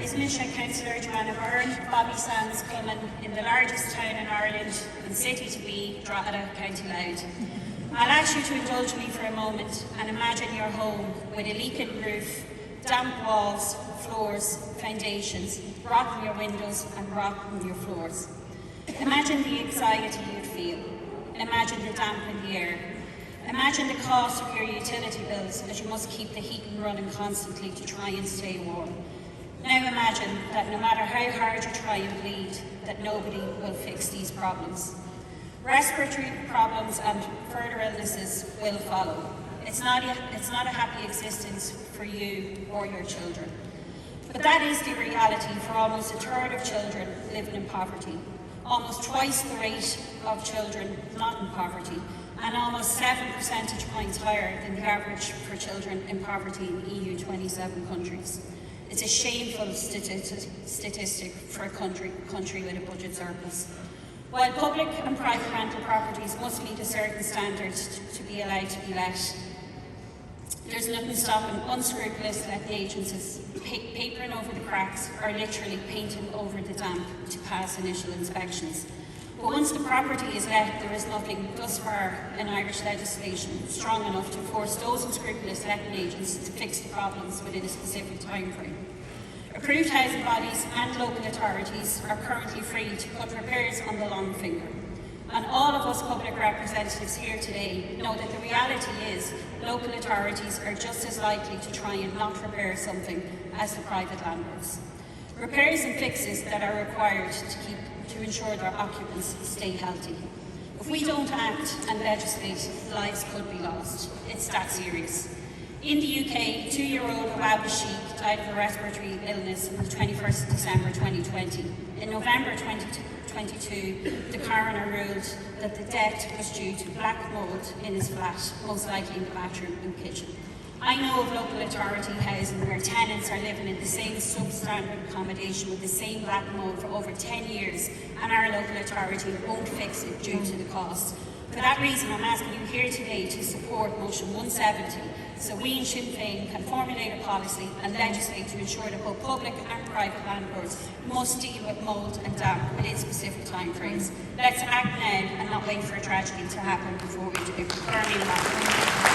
is Mission Cllr Joanna Byrne, Bobby Sands coming in the largest town in Ireland and city to be, Drogheda, County Louth. I'll ask you to indulge me for a moment and imagine your home with a leaking roof, damp walls, floors, foundations, rot in your windows and rot in your floors. Imagine the anxiety you'd feel. Imagine the damp in the air. Imagine the cost of your utility bills as you must keep the heating running constantly to try and stay warm. Now imagine that no matter how hard you try and bleed, that nobody will fix these problems. Respiratory problems and further illnesses will follow. It's not a happy existence for you or your children. But that is the reality for almost a third of children living in poverty, almost twice the rate of children not in poverty, and almost 7 percentage points higher than the average for children in poverty in EU 27 countries. It's a shameful statistic for a country with a budget surplus. While public and private rental properties must meet a certain standard to be allowed to be let, there's nothing stopping unscrupulous letting agencies papering over the cracks or literally painting over the damp to pass initial inspections. But once the property is let, there is nothing thus far in Irish legislation strong enough to force those unscrupulous letting agents to fix the problems within a specific time frame. Approved housing bodies and local authorities are currently free to cut repairs on the long finger. And all of us public representatives here today know that the reality is local authorities are just as likely to try and not repair something as the private landlords. Repairs and fixes that are required to ensure their occupants stay healthy. If we don't act and legislate, lives could be lost. It's that serious. In the UK, 2-year-old Awaba Sheikh died of a respiratory illness on the 21st of December 2020. In November 2022, the coroner ruled that the death was due to black mould in his flat, most likely in the bathroom and kitchen. I know of local authority housing where tenants are living in the same substandard accommodation with the same black mould for over 10 years, and our local authority won't fix it due to the cost. For that reason, I'm asking you here today to support motion 170, so we in Sinn Féin can formulate a policy and legislate to ensure that both public and private landlords must deal with mould and damp within specific timeframes. Let's act now and not wait for a tragedy to happen before we do.